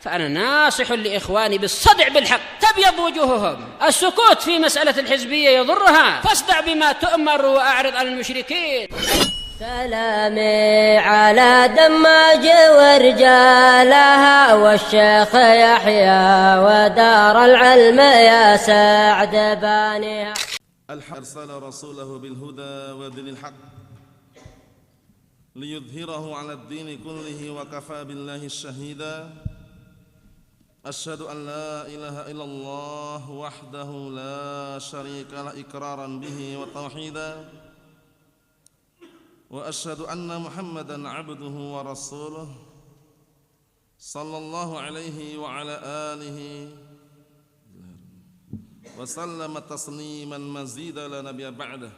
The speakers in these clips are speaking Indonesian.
فأنا ناصح لإخواني بالصدع بالحق تبيض وجوههم. السكوت في مسألة الحزبية يضرها، فاصدع بما تؤمر وأعرض عن المشركين. سلامي على دماج ورجالها والشيخ يحيى ودار العلم يا سعد بانيها. أرسل رسوله بالهدى ودين الحق ليظهره على الدين كله وكفى بالله الشهيدا. أشهد أن لا إله إلا الله وحده لا شريك له إقرارا به وتوحيدا، وأشهد أن محمدا عبده ورسوله صلى الله عليه وعلى آله وسلم تسليما مزيدا لا نبي بعده.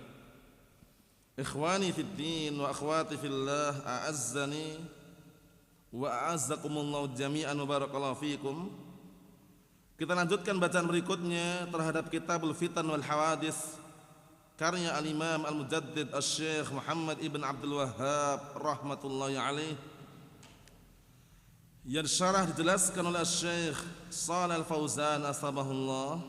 إخواني في الدين وأخواتي في الله، أعزني وأعزكم الله جميعا وبarakallahu fikum. Kita lanjutkan bacaan berikutnya terhadap Kitabul Fitan wal Hawadits karya Al-Imam Al-Mujaddid Asy-Syaikh Muhammad Ibn Abdul Wahhab rahmatullahi alaih, yang syarah dijelaskan oleh Syekh Shalih Al-Fauzan asbahullah.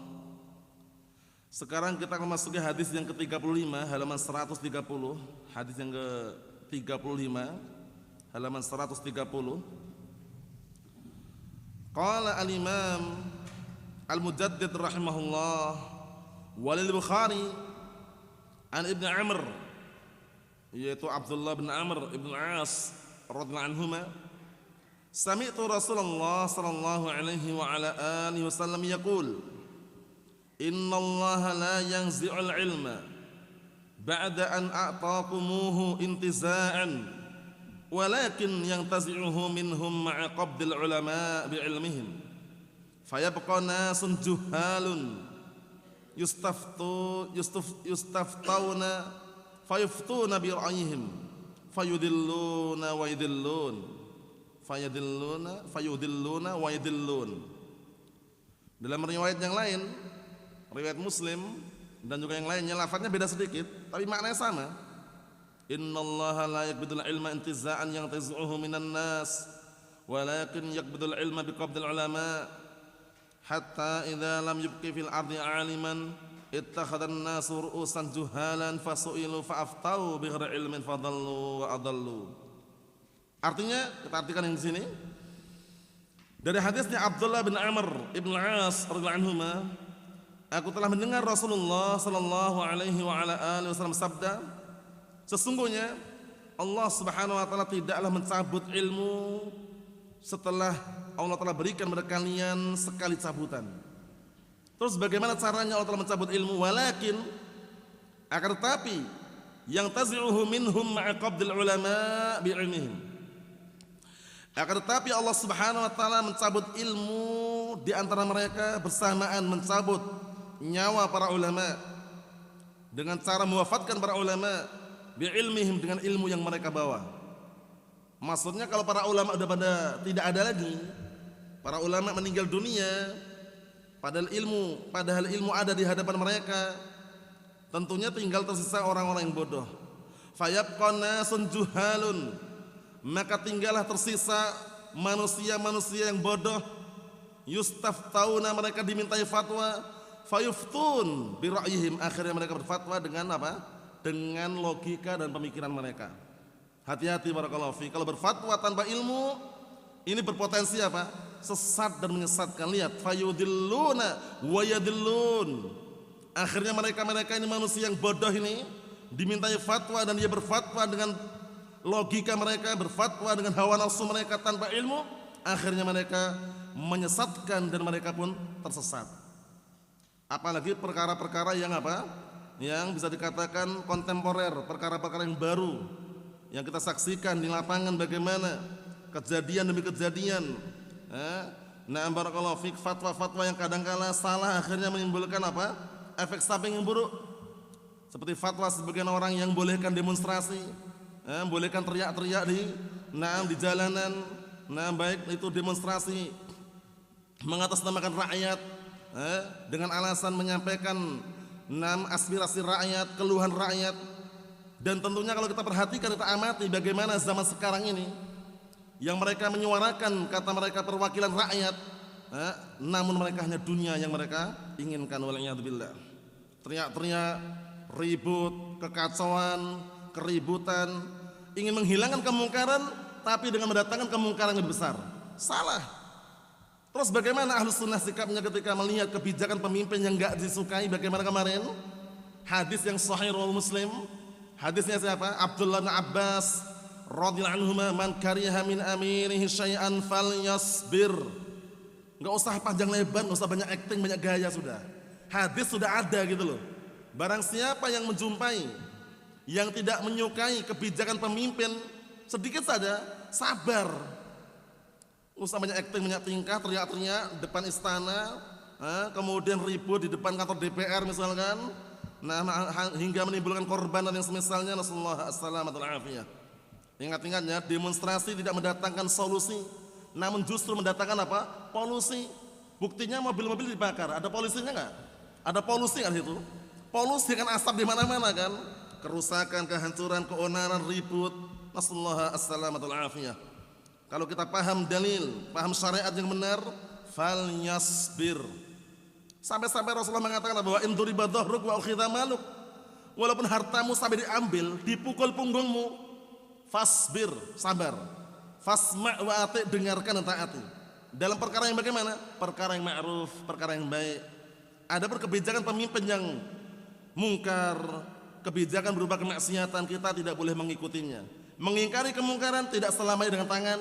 Sekarang kita akan memasuki hadis yang ke-35 halaman 130. Hadis yang ke-35 halaman 130. Qala al-Imam Al-Mujaddid rahimahullah, walil Bukhari an Ibn Amr, yaitu Abdullah bin Amr ibn As radhiyallahu anhuma, sami'tu Rasulullah sallallahu alaihi wa ala alihi wasallam yaqul, innallaha la yanzi'ul ilma ba'da an a'taqumuhu intiza'an, walakin yantazi'uhu minhum ma'a qabdil ulama bi'ilmihim, fayabqa nasun juhalun yustaftawna fayuftuna bira'yihim fayudilluna wa yudillun fayudilluna wa yudillun. Dalam riwayat yang lain, riwayat Muslim dan juga yang lainnya, lafadznya beda sedikit tapi maknanya sama. Innallaha la yaqbidul ilma intiza'an yantazi'uhu minan nas, walakin yaqbidul ilma biqabdil ulama, hatta idza lam yubqi fil ardi 'aliman ittakhadhan nasu ru'usan juhalan fasu'ilu fa'aftau bighairi ilmin fadallu wa adallu. Artinya, kita artikan yang di sini dari hadisnya Abdullah bin Amr ibn As radhiyallahu anhuma, aku telah mendengar Rasulullah sallallahu alaihi wa ala alihi wasallam sabda, sesungguhnya Allah Subhanahu wa taala tidaklah mencabut ilmu setelah Allah telah berikan kepada kalian sekali cabutan. Terus bagaimana caranya Allah telah mencabut ilmu? Walakin, akan tetapi, yang tazi'uhu minhum ma'a qabdil ulama bi'ilmihim, akan tetapi Allah Subhanahu wa taala mencabut ilmu di antara mereka bersamaan mencabut nyawa para ulama dengan cara mewafatkan para ulama bi'ilmihim, dengan ilmu yang mereka bawa. Maksudnya kalau para ulama sudah pada tidak ada lagi, para ulama meninggal dunia, padahal ilmu ada di hadapan mereka, tentunya tinggal tersisa orang-orang yang bodoh. Fayabqa nasun juhalun, maka tinggallah tersisa manusia-manusia yang bodoh. Yustaftauna, mereka dimintai fatwa. Fayuftun bira'yihim, akhirnya mereka berfatwa dengan apa? Dengan logika dan pemikiran mereka. Hati-hati barakallahu fi, kalau berfatwa tanpa ilmu ini berpotensi apa? Sesat dan menyesatkan. Lihat, fayudilluna wa yadillun, akhirnya mereka ini manusia yang bodoh ini dimintai fatwa dan dia berfatwa dengan logika mereka, berfatwa dengan hawa nafsu mereka tanpa ilmu, akhirnya mereka menyesatkan dan mereka pun tersesat. Apalagi perkara-perkara yang apa? Yang bisa dikatakan kontemporer, perkara-perkara yang baru yang kita saksikan di lapangan, bagaimana kejadian demi kejadian. Nah, barakallahu fik, fatwa-fatwa yang kadangkala salah akhirnya menimbulkan apa? Efek samping yang buruk. Seperti fatwa sebagian orang yang bolehkan demonstrasi, bolehkan teriak-teriak di jalanan, baik itu demonstrasi mengatasnamakan rakyat, dengan alasan menyampaikan aspirasi rakyat, keluhan rakyat. Dan tentunya kalau kita perhatikan, kita amati bagaimana zaman sekarang ini, yang mereka menyuarakan kata mereka perwakilan rakyat, namun mereka hanya dunia yang mereka inginkan. Waliyadzubillah. Teriak-teriak, ribut, kekacauan, keributan, ingin menghilangkan kemungkaran, tapi dengan mendatangkan kemungkaran yang lebih besar. Salah. Terus bagaimana Ahlus Sunnah sikapnya ketika melihat kebijakan pemimpin yang enggak disukai? Bagaimana kemarin? Hadis yang sahih riwayat Muslim. Hadisnya siapa? Abdullah bin Abbas radhiyallahu anhuma, man kariha min amirihi syai'an falyasbir. Enggak usah panjang lebar, enggak usah banyak acting, banyak gaya, sudah. Hadis sudah ada gitu loh. Barang siapa yang menjumpai yang tidak menyukai kebijakan pemimpin, sedikit saja sabar. Enggak usah banyak acting, banyak tingkah, teriak-teriak depan istana, kemudian ribut di depan kantor DPR misalkan. Nah, hingga menimbulkan korban dan yang semisalnya. Nasallahu assalamatu wal afiyah. Ingat-ingatnya, demonstrasi tidak mendatangkan solusi, namun justru mendatangkan apa? Polusi. Buktinya mobil-mobil dibakar, ada polusinya enggak? Ada polusi kan itu? Polusi kan asap di mana-mana kan? Kerusakan, kehancuran, keonaran, ribut. Nasallahu assalamatu wal afiyah. Kalau kita paham dalil, paham syariat yang benar, fal yasbir. Sampai-sampai Rasulullah mengatakan bahwa in duriba dhahruk wa ukhidha maluk. Walaupun hartamu sampai diambil, dipukul punggungmu, fasbir, sabar. Fasma' wa ati', dengarkan dan taati. Dalam perkara yang bagaimana? Perkara yang ma'ruf, perkara yang baik. Ada kebijakan pemimpin yang mungkar, kebijakan berupa kemaksiatan, kita tidak boleh mengikutinya. Mengingkari kemungkaran tidak selamanya dengan tangan.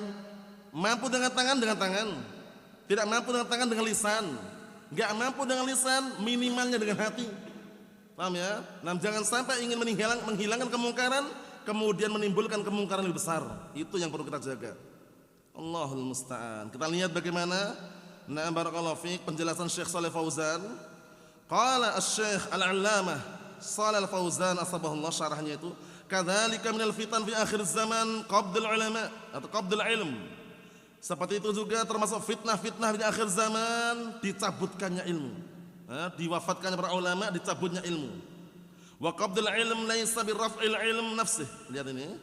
Mampu dengan tangan, dengan tangan. Tidak mampu dengan tangan, dengan lisan. Enggak mampu dengan lisan, minimalnya dengan hati. Paham ya? Nah, jangan sampai ingin menghilangkan kemungkaran, kemudian menimbulkan kemungkaran lebih besar. Itu yang perlu kita jaga. Allahul musta'an. Kita lihat bagaimana barakallahu fiik penjelasan Syekh Shalih Fauzan. Qala asy-Syekh Al-'Allamah Shalih Fauzan asbahullah, syarahnya itu, kadzalika minal fitan fi akhir zaman qabdul ulama atau qabdul ilm. Seperti itu juga termasuk fitnah-fitnah di akhir zaman, dicabutkannya ilmu, diwafatkannya para ulama, dicabutnya ilmu. Wa qabdul ilm laisa birraf'il ilm nafsih. Lihat ini.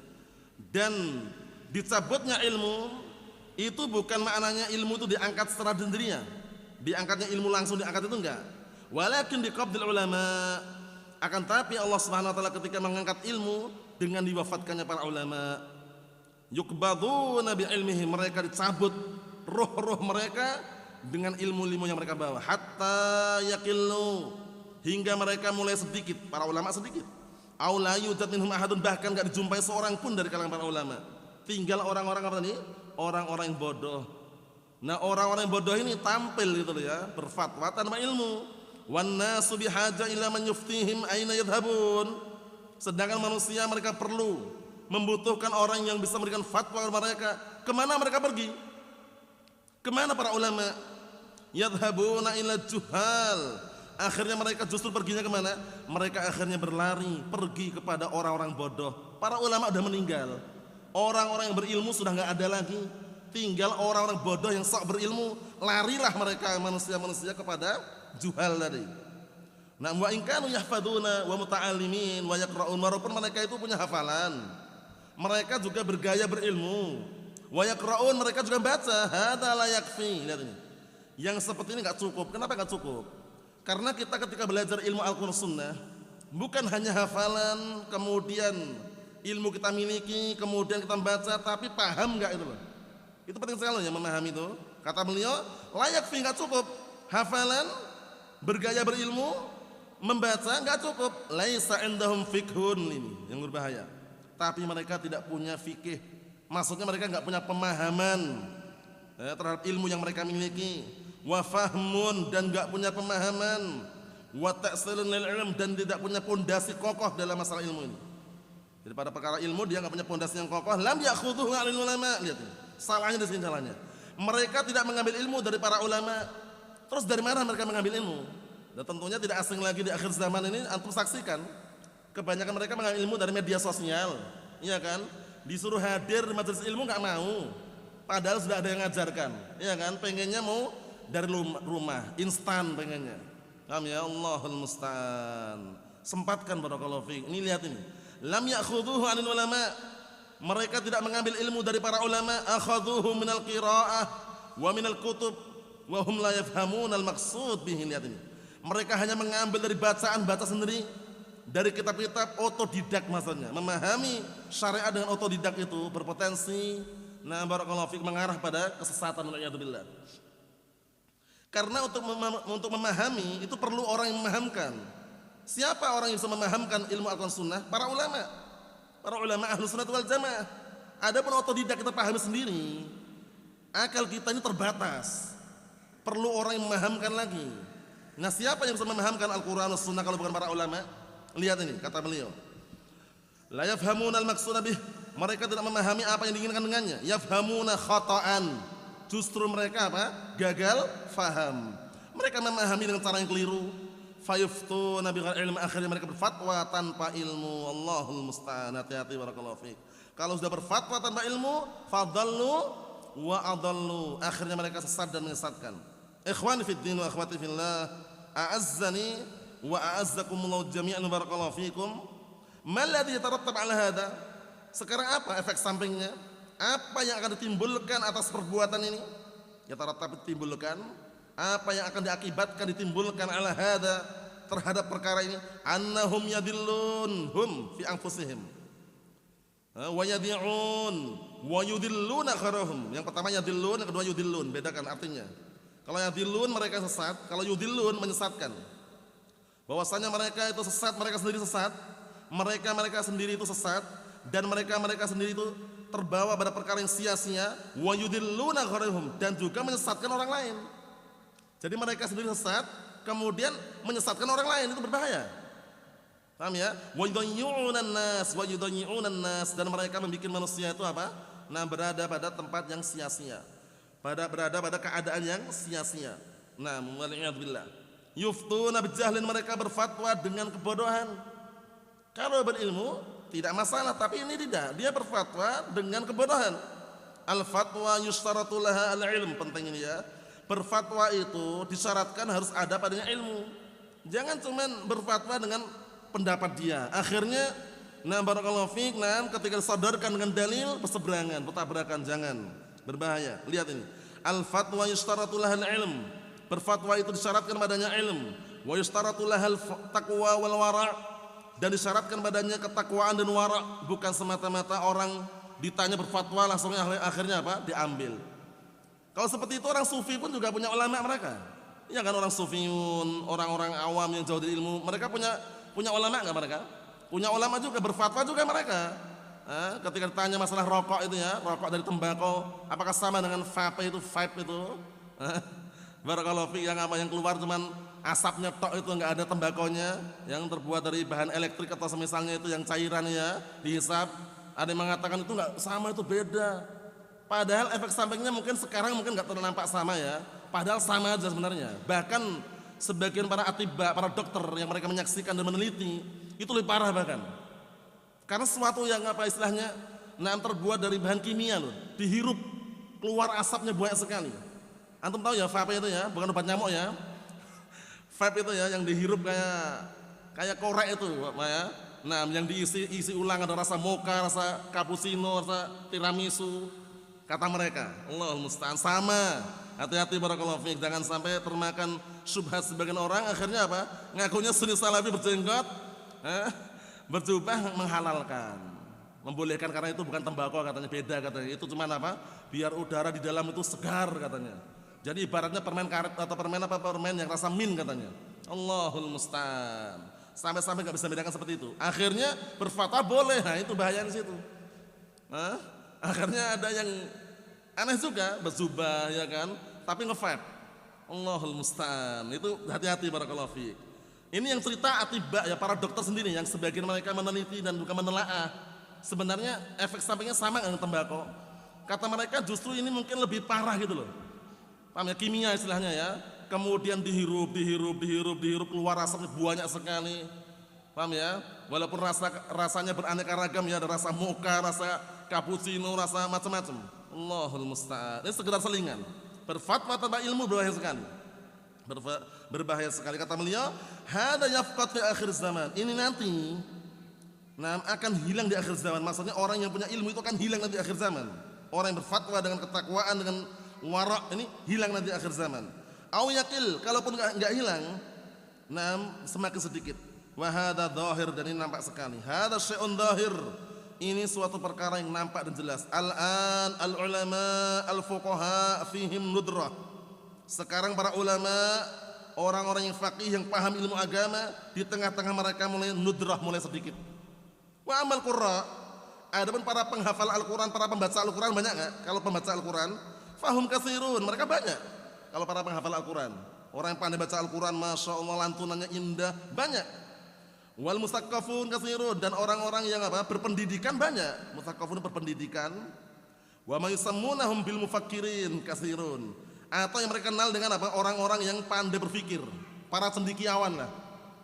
Dan dicabutnya ilmu itu bukan maknanya ilmu itu diangkat secara sendirinya. Diangkatnya ilmu langsung diangkat itu enggak. Walakin diqabdul ulama. Akan tapi Allah Subhanahu wa taala ketika mengangkat ilmu dengan diwafatkannya para ulama, yukbaduna bi ilmihi, mereka dicabut roh-roh mereka dengan ilmu-ilmu yang mereka bawa, hatta yaqillu, hingga mereka mulai sedikit, para ulama sedikit. Au la yujad minhum ahadun, bahkan enggak dijumpai seorang pun dari kalangan para ulama. Tinggal orang-orang apa tadi? Orang-orang yang bodoh. Nah, orang-orang yang bodoh ini tampil gitu loh ya, berfatwa tanpa ilmu. Wan nasu bihaja ila man yuftihim aina yadhhabun. Sedangkan manusia mereka perlu, membutuhkan orang yang bisa memberikan fatwa kepada mereka. Kemana mereka pergi? Kemana para ulama? Yadhabuna ila juhal. Akhirnya mereka justru perginya kemana? Mereka akhirnya berlari, pergi kepada orang-orang bodoh. Para ulama sudah meninggal. Orang-orang yang berilmu sudah enggak ada lagi. Tinggal orang-orang bodoh yang sok berilmu. Larilah mereka manusia-manusia kepada juhal tadi. Nah, wa in kanu yahfaduna wa muta'allimin wa yaqra'un, walaupun mereka itu punya hafalan, mereka juga bergaya berilmu, wa yaqra'un, mereka juga baca, hadza la yakfi. Lihat ini. Yang seperti ini enggak cukup. Kenapa enggak cukup? Karena kita ketika belajar ilmu Al-Qur'an Sunnah, bukan hanya hafalan, kemudian ilmu kita miliki, kemudian kita baca, tapi paham enggak itu loh. Itu penting sekali ya, memahami itu. Kata beliau, la yakfi, enggak cukup. Hafalan, bergaya berilmu, membaca enggak cukup. Laisa indahum fiqhun, ini yang berbahaya. Tapi mereka tidak punya fikih. Maksudnya mereka enggak punya pemahaman terhadap ilmu yang mereka miliki. Wa fahmun, dan enggak punya pemahaman. Wa ta'silun lil ilm, dan tidak punya pondasi kokoh dalam masalah ilmu ini. Jadi pada perkara ilmu dia enggak punya pondasi yang kokoh. Lam ya'khudhuhu 'alal ulama. Lihat ini. Salahnya di sini salahnya. Mereka tidak mengambil ilmu dari para ulama. Terus dari mana mereka mengambil ilmu? Dan tentunya tidak asing lagi di akhir zaman ini, antum saksikan kebanyakan mereka mengambil ilmu dari media sosial, iya kan? Disuruh hadir di majelis ilmu nggak mau, padahal sudah ada yang ngajarkan, iya kan? Pengennya mau dari rumah, instan pengennya. Paham ya? Allahul musta'an. Sempatkan barakallahu fiik. Ini lihat ini. Lam ya'khudhuhu 'anil ulama. mereka tidak mengambil ilmu dari para ulama, akhadhuhu minal qiraah wa minal kutub wa hum la yafhamunal maqsud bihi. Lihat ini, mereka hanya mengambil dari bacaan baca sendiri, dari kitab-kitab, otodidak maksudnya. Memahami syariat dengan otodidak itu berpotensi barakallahu fik mengarah pada kesesatan, waliyadzubillah. Karena untuk memahami itu perlu orang yang memahamkan. Siapa orang yang bisa memahamkan ilmu Al-Quran Sunnah? Para ulama. Para ulama Ahlus Sunnah wal Jamaah. Adapun otodidak kita pahami sendiri, akal kita ini terbatas. Perlu orang yang memahamkan lagi. Nah, siapa yang bisa memahamkan Al-Quran dan Sunnah kalau bukan para ulama? Lihat ini kata beliau. La yafhamuna al-maqsuda bih. Mereka tidak memahami apa yang diinginkan dengannya. Yafhamuna khata'an. Justru mereka apa? Gagal faham. Mereka memahami dengan cara yang keliru. Fayuftuna bighairi ilm, akhirnya mereka berfatwa tanpa ilmu. Allahul musta'an. Hati-hati barakallahu fiik. Kalau sudah berfatwa tanpa ilmu, fadallu wa adallu. Akhirnya mereka sesat dan menyesatkan. Ikhwani fid din wa akhwati fillah, a'azzani wa a'azzakumullahu jami'an barakallahu fiikum. Mal ladzi yatarattab 'ala hada? Sekarang apa efek sampingnya? Apa yang akan ditimbulkan atas perbuatan ini? Yatarattab ditimbulkan. Apa yang akan diakibatkan ditimbulkan 'ala hada terhadap perkara ini? Annahum yadillun hum fi anfusihim wa yad'un wa yudilluna ghairahum. Yang pertama yadillun, yang kedua yudillun. Bedakan artinya. Kalau yadillun mereka sesat, kalau yudillun menyesatkan. Bahwasanya mereka itu sesat, mereka sendiri sesat, mereka sendiri itu sesat, dan mereka sendiri itu terbawa pada perkara yang sia-sia, wa yudilluna ghairahum, dan juga menyesatkan orang lain. Jadi mereka sendiri sesat, kemudian menyesatkan orang lain, itu berbahaya. Paham ya? Wa yudayyi'unan nas, dan mereka membuat manusia itu apa? Nah, berada pada tempat yang sia-sia. Berada pada keadaan yang sia-sia. Nah, waliyadzubillah. Yuftuna bijahlin, mereka berfatwa dengan kebodohan. Kalau berilmu tidak masalah, tapi ini tidak. Dia berfatwa dengan kebodohan. Al-fatwa yustaratu laha al-ilm, penting ini ya. Berfatwa itu disyaratkan harus ada padanya ilmu. Jangan cuman berfatwa dengan pendapat dia. Akhirnya barakallahu fiik, ketika disadarkan dengan dalil berseberangan, bertabrakan, jangan. Berbahaya. Lihat ini. Al-fatwa yustaratu laha al-ilm. Berfatwa itu disyaratkan padanya ilm. Wa yustaratu laha al-taqwa wal wara', dan disyaratkan padanya ketakwaan dan wara', bukan semata-mata orang ditanya berfatwa langsung akhirnya apa? Diambil. Kalau seperti itu orang sufi pun juga punya ulama mereka. Ya kan, orang sufiun, orang-orang awam yang jauh dari ilmu, mereka punya ulama enggak mereka? Punya ulama juga, berfatwa juga mereka. Ketika ditanya masalah rokok itu ya, rokok dari tembakau, apakah sama dengan vape itu? Barakallahu fiik, yang apa yang keluar cuman asapnya tok, itu enggak ada tembakonya, yang terbuat dari bahan elektrik atau semisalnya itu yang cairan ya, dihisap. Ada yang mengatakan itu enggak sama, itu beda. Padahal efek sampingnya mungkin sekarang mungkin enggak terlalu nampak sama ya, padahal sama aja sebenarnya. Bahkan sebagian para atibba, para dokter yang mereka menyaksikan dan meneliti, itu lebih parah bahkan. Karena sesuatu yang apa istilahnya, terbuat dari bahan kimia loh, dihirup keluar asapnya banyak sekali. Antum tahu ya vape itu ya, bukan obat nyamuk ya. Vape itu ya yang dihirup kayak korek itu ya. Yang diisi ulang ada rasa mocha, rasa cappuccino, rasa tiramisu, kata mereka. Allahul musta'an. Sama. Hati-hati barakallahu fiik, jangan sampai termakan syubhat sebagian orang, akhirnya apa? Ngakunya sunni salafi berjenggot, berjubah menghalalkan, membolehkan karena itu bukan tembakau katanya, beda katanya. Itu cuma apa? Biar udara di dalam itu segar katanya. Jadi ibaratnya permen karet atau permen yang rasa mint katanya. Allahul musta'an. Sampai-sampai enggak bisa bedakan seperti itu. Akhirnya berfatwa boleh. Nah, itu bahaya di situ. Akhirnya ada yang aneh juga, berzubah ya kan, tapi nge-vape. Allahul musta'an. Itu hati-hati barakallahu fiik. Ini yang cerita atibba ya, para dokter sendiri yang sebagian mereka meneliti dan bukan menelaah. Sebenarnya efek sampingnya sama dengan tembakau. Kata mereka justru ini mungkin lebih parah gitu loh. Paham ya, kimia istilahnya ya. Kemudian dihirup keluar asapnya banyak sekali. Paham ya? Walaupun rasanya beraneka ragam ya, ada rasa mocha, rasa cappuccino, rasa macam-macam. Allahul musta'an. Ini sekedar selingan. Berfatwa tanpa ilmu berbahaya sekali. Berbahaya sekali. Kata beliau, hada yafqat fi akhir zaman. Ini nanti Nah, akan hilang di akhir zaman. Maksudnya orang yang punya ilmu itu akan hilang nanti di akhir zaman. Orang yang berfatwa dengan ketakwaan, dengan wara' ini hilang nanti di akhir zaman. Au yakil, kalaupun enggak hilang, nah semakin sedikit. Wa hadza dhahir, dan ini nampak sekali. Hadza syai'un dhahir. Ini suatu perkara yang nampak dan jelas. Al-an al-ulama al-fuqaha fihim nudrah. Sekarang para ulama, orang-orang yang faqih yang paham ilmu agama, di tengah-tengah mereka mulai nudrah, mulai sedikit. Wa amal qurra, adapun para penghafal Al-Qur'an, para pembaca Al-Qur'an banyak enggak? Kalau pembaca Al-Qur'an, fahum katsirun, mereka banyak. Kalau para penghafal Al-Qur'an, orang yang pandai baca Al-Qur'an, masya Allah lantunannya indah, banyak. Wal musaqqafun katsirun, dan orang-orang yang berpendidikan banyak. Musaqqafun berpendidikan. Wa may yusammunahum bil mufakkirin katsirun, atau yang mereka kenal dengan orang-orang yang pandai berpikir, para cendekiawan lah.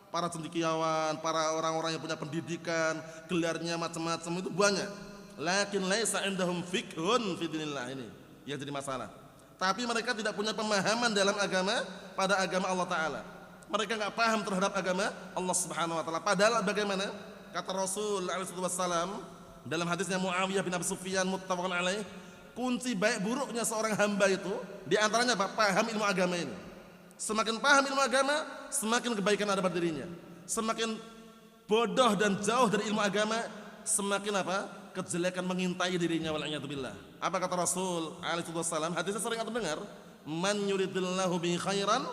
Para cendekiawan, para orang-orang yang punya pendidikan, gelarnya macam-macam itu banyak. Lakin laisa indahum fiqhun fi dinillah, ini yang jadi masalah. Tapi mereka tidak punya pemahaman dalam agama, pada agama Allah Ta'ala. Mereka enggak paham terhadap agama Allah Subhanahu wa taala. Padahal bagaimana? Kata Rasul alaihi wasallam dalam hadisnya Muawiyah bin Abi Sufyan muttafaqun alaih, kunci baik buruknya seorang hamba itu di antaranya paham ilmu agama ini. Semakin paham ilmu agama, semakin kebaikan ada pada dirinya. Semakin bodoh dan jauh dari ilmu agama, semakin kejelekan mengintai dirinya, wal'iyadzubillah. Apa kata Rasul alaihi wasallam? Hadisnya sering anda dengar, man yuridillahu bi khairan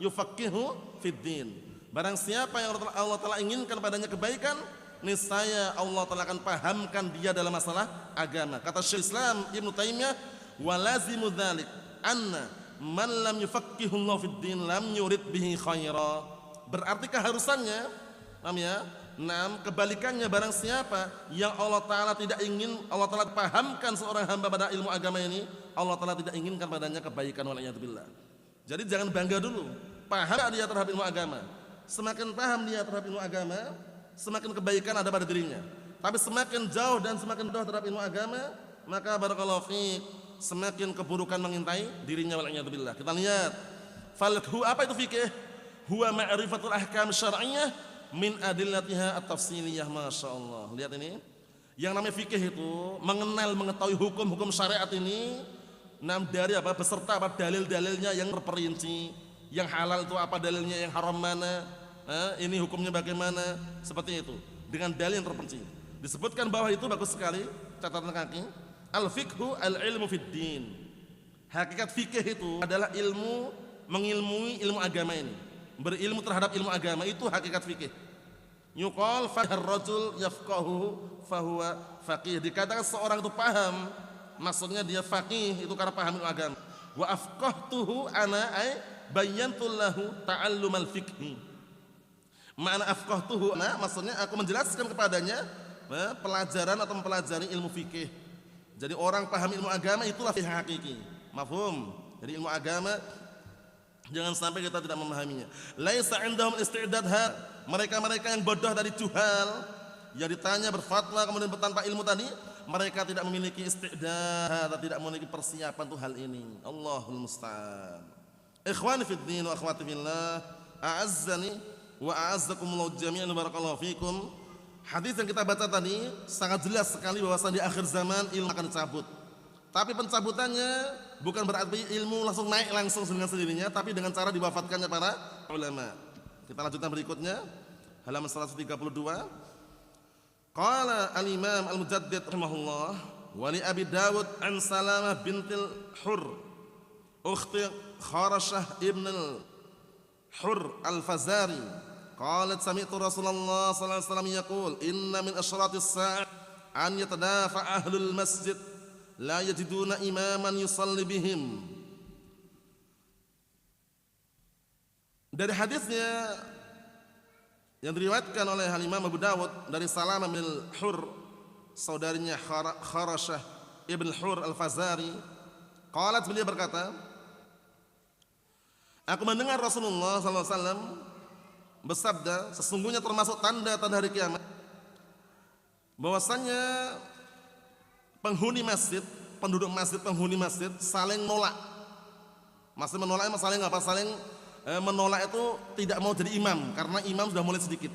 yufaqihu fid din. Barang siapa yang Allah Ta'ala inginkan padanya kebaikan, niscaya Allah Ta'ala akan pahamkan dia dalam masalah agama. Kata Syekh Islam Ibnu Taimiyah, wa lazimu dzalik anna man lam yufaqihu Allah fid din lam yurid bihi khaira. Berarti keharusannya, kebalikannya, barang siapa yang Allah Ta'ala tidak ingin, Allah Ta'ala pahamkan seorang hamba pada ilmu agama ini, Allah Ta'ala tidak inginkan padanya kebaikan, wal'iyadzubillah. Jadi jangan bangga dulu, paham dia terhadap ilmu agama. Semakin paham dia terhadap ilmu agama, semakin kebaikan ada pada dirinya. Tapi semakin jauh dan semakin jauh terhadap ilmu agama, maka barakallahu fiik, semakin keburukan mengintai dirinya, wal'iyadzubillah. Kita lihat, falqhu, apa itu fikih? Huwa ma'rifatul ahkam syar'iyyah min adillatiha at-tafsiliyah. Masya Allah, lihat ini, yang namanya fikih itu mengenal, mengetahui hukum-hukum syariat ini, dari beserta dalil-dalilnya yang terperinci. Yang halal itu apa dalilnya, yang haram mana, ini hukumnya bagaimana, seperti itu, dengan dalil yang terperinci. Disebutkan bahwa itu bagus sekali, catatan kaki, al-fiqhu al-ilmu fid din. Hakikat fikih itu adalah ilmu, mengilmui ilmu agama ini, berilmu terhadap ilmu agama, itu hakikat fikih. Yuqal fahar rajul yafqahu fahuwa faqih. Dikatakan seorang itu paham, maksudnya dia faqih itu karena paham ilmu agama. Wa afqahtuhu ana ay bayantu lahu ta'allumal fiqhi. Makna afqahtuhu ana maksudnya aku menjelaskan kepadanya pelajaran atau mempelajari ilmu fikih. Jadi orang paham ilmu agama itulah fikih hakiki. Mafhum? Jadi ilmu agama jangan sampai kita tidak memahaminya. Laisa indahum isti'dad, mereka-mereka yang bodoh dari juhal, yang ditanya berfatwa kemudian tanpa ilmu tadi, mereka tidak memiliki isti'dad, tidak memiliki persiapan untuk hal ini. Allahul musta'an. Ikhwani fid din wa akhwati fillah, a'azzani wa a'azzakumullah jami'an, barakallahu fikum. Hadis yang kita baca tadi sangat jelas sekali bahwasanya di akhir zaman ilmu akan dicabut. Tapi pencabutannya bukan berarti ilmu langsung naik langsung dengan sendirinya, tapi dengan cara diwafatkannya para ulama. Kita lanjutkan berikutnya, halaman 132. Qala al-Imam al-Mujaddid rahimahullah, wa li Abi Dawud an Salamah bintil Hur, ukhti Kharashah ibn al-Hur al-Fazari, qalat sami'tu Rasulullah sallallahu alaihi wasallam yaqul, inna min asyratis sa'ah an yatadafa ahlul masjid la yajiduna imaman yusalli bihim. Dari hadisnya yang diriwayatkan oleh Imam Abu Dawud dari Salamah bin Hur, saudarinya Kharashah ibn Hur al-Fazari, qalat, beliau berkata, aku mendengar Rasulullah sallallahu alaihi wasallam bersabda, sesungguhnya termasuk tanda-tanda hari kiamat bahwasanya penghuni masjid, penduduk masjid, penghuni masjid saling menolak. Maksud menolak, saling apa? Saling menolak itu tidak mau jadi imam karena imam sudah mulai sedikit.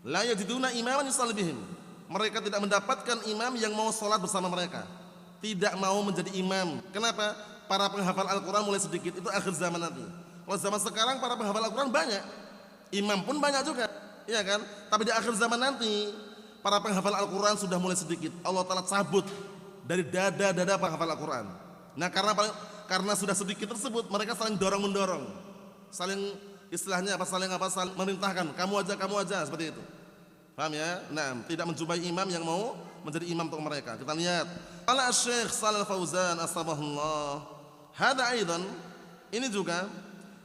La yajiduna imaman yusalli bihim. Mereka tidak mendapatkan imam yang mau sholat bersama mereka, tidak mau menjadi imam. Kenapa? Para penghafal Al-Quran mulai sedikit, itu akhir zaman nanti. Kalau zaman sekarang para penghafal Al-Quran banyak, imam pun banyak juga, iya kan? Tapi di akhir zaman nanti para penghafal Al-Quran sudah mulai sedikit. Allah Ta'ala cabut dari dada-dada penghafal Al-Quran. Nah karena sudah sedikit tersebut, mereka saling dorong-mendorong, saling istilahnya apa? Saling merintahkan, kamu aja, seperti itu. Paham ya? Nah, tidak menjumpai imam yang mau menjadi imam untuk mereka. Kita lihat. Qala Asy-Syaikh Shalal Fauzan asbahullah. Hada aidan, ini juga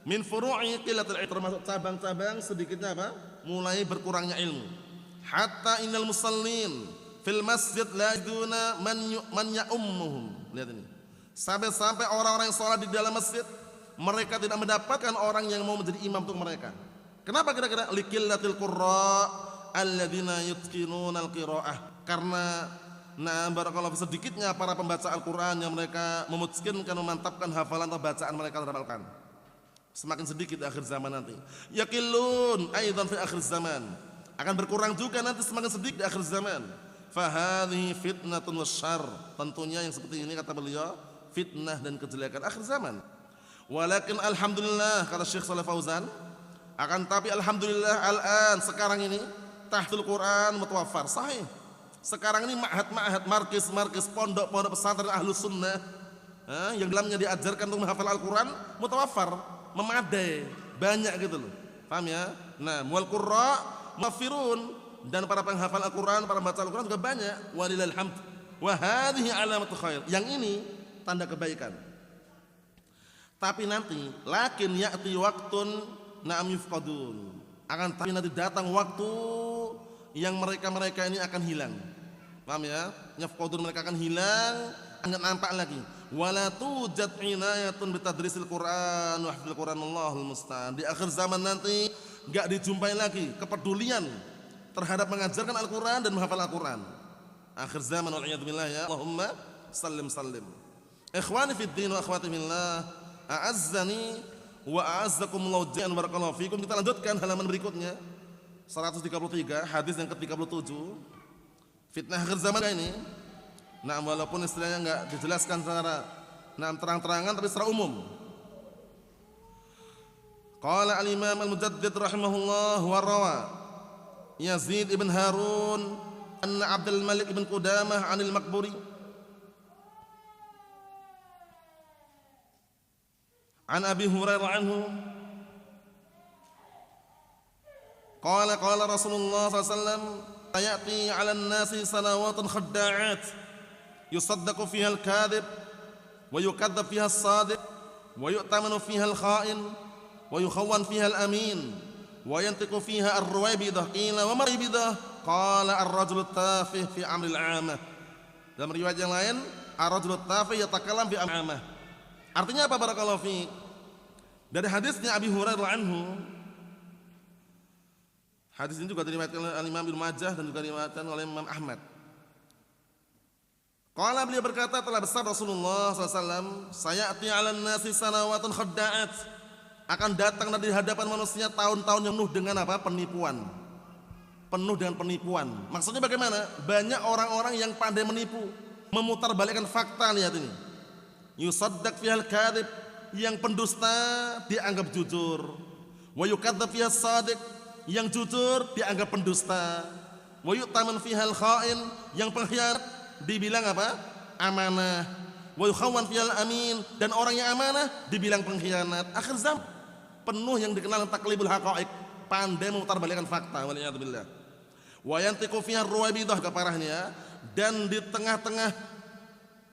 min furu'i qillatil ilm, termasuk cabang-cabang sedikitnya apa? Mulai berkurangnya ilmu. Hatta innal musallin fil masjid la yajiduna man ya'ummuhum. Lihat ini. Sampai orang-orang yang sholat di dalam masjid, mereka tidak mendapatkan orang yang mau menjadi imam untuk mereka. Kenapa kira-kira? Liqillatil qurra alladzina yutqinuna al-qiraah. Karena barakallahu sedikitnya para pembaca Al-Qur'an yang mereka memutskinkan, memantapkan hafalan atau bacaan mereka terhadap Al-Qur'an. Semakin sedikit di akhir zaman nanti. Yaqillun aidan fi akhir zaman. Akan berkurang juga nanti semakin sedikit di akhir zaman. Fa hadhihi fitnatun wasyarr. Tentunya yang seperti ini kata beliau fitnah dan kejelekan akhir zaman. Walakin alhamdulillah, kata Syekh Shalal Fauzan, akan tapi alhamdulillah al-an sekarang ini tahfidz Quran mutawaffar sahih. Sekarang ini ma'had, markis, pondok pesantren Ahlus Sunnah yang dalamnya diajarkan untuk menghafal Al-Quran mutawaffar, memadai, banyak gitu loh. Paham ya? Nah, wal qurra muwaffirun, dan para penghafal Al-Quran, para pembaca Al-Quran juga banyak. Walillahil hamd. Wa hadhihi alamatul khair. Yang ini tanda kebaikan. Tapi nanti lakin ya'ti waktun na'am yufqadun. Akan tapi nanti datang waktu yang mereka ini akan hilang. Paham ya? Yafqadun, mereka akan hilang, enggak nampak lagi. Wala tujad inayatun bitadrisil Quran wa hifdzil Quran, Allahul musta'an. Di akhir zaman nanti enggak dijumpai lagi kepedulian terhadap mengajarkan Al-Quran dan menghafal Al-Quran. Akhir zaman, wal'iyadzubillah ya. Allahumma sallim. Ikhwani fid din wa akhwati fillah, a'azzani wa a'azzakumullahu jami'an, barakallahu fikum. Kita lanjutkan halaman berikutnya 133, hadis yang ke-37. Fitnah akhir zaman ini. Nah, walaupun istilahnya enggak dijelaskan secara terang-terangan, tapi secara umum. Qala al-Imam al-Mujaddid rahimahullah wa rawa Yazid ibn Harun anna Abdul Malik ibn Qudamah 'anil Maqburi an Abi Hurairah anhu qala Rasulullah sallallahu alaihi wasallam sayati 'alan nasi sanawatun khadda'at yusaddaqu fiha al-kadhib wa yukadzdzab fiha as-sadiq wa yu'tamanu fiha al-kha'in wa yukhawwan fiha al-amin wa yantiqu fiha ar-ruwaybidah. Qila wa marbidah? Qala ar-rajulu tafih fi amril 'amah. Dalam riwayat yang lain, ar-rajulu tafih yatakallam fi amril 'amah. Artinya apa, barakallahu fiik? Dari hadisnya Abi Hurairah anhu. Hadis ini juga diriwayatkan oleh Imam Ibnu Majah dan juga diriwayatkan oleh Imam Ahmad. Qala, beliau berkata, telah bersabda Rasulullah SAW, sayati 'alan nasi sanawatun khadda'at. Akan datang di hadapan manusia tahun-tahun yang penuh dengan apa? Penipuan. Penuh dengan penipuan. Maksudnya bagaimana? Banyak orang-orang yang pandai menipu, memutarbalikkan fakta. Lihat ini. Yusaddaq fihal kadhib, yang pendusta dianggap jujur. Wa yukadzdzab fihas shadiq, yang jujur dianggap pendusta. Wa yu'taman fihal kha'in, yang pengkhianat dibilang apa? Amanah. Wa yukhawwan fihal amin, dan orang yang amanah dibilang pengkhianat. Akhir zaman penuh yang dikenal taklibul haqa'iq, pandai memutarbalikkan fakta. Waliyadzubillah. Wa yantiqu fihar ruwaybidah, keparahnya, dan di tengah-tengah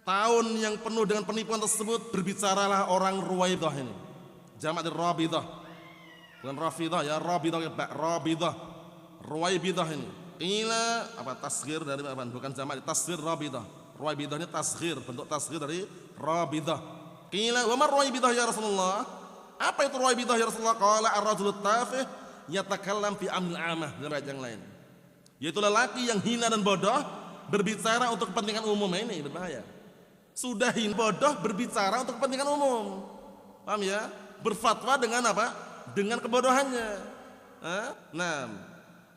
tahun yang penuh dengan penipuan tersebut berbicaralah orang ruwaybidah ini. Jamak dari rabidah. Bukan rafidah ya, rabidah ya, rabidah. Ruwaybidah ini. Qila apa tasghir dari apa? Bukan jamak, tasghir rabidah. Ruwaybidah ini tasghir, bentuk tasghir dari rabidah. Qila wa mar ruwaybidah ya Rasulullah? Apa itu ruwaybidah ya Rasulullah? Qala ar-rajulu tafih yatakallam fi amril 'amah. Dalam ayat yang lain, yaitu lelaki yang hina dan bodoh berbicara untuk kepentingan umum. Ini berbahaya. Sudah hina bodoh berbicara untuk kepentingan umum. Paham ya? Berfatwa dengan apa? Dengan kebodohannya. Nah,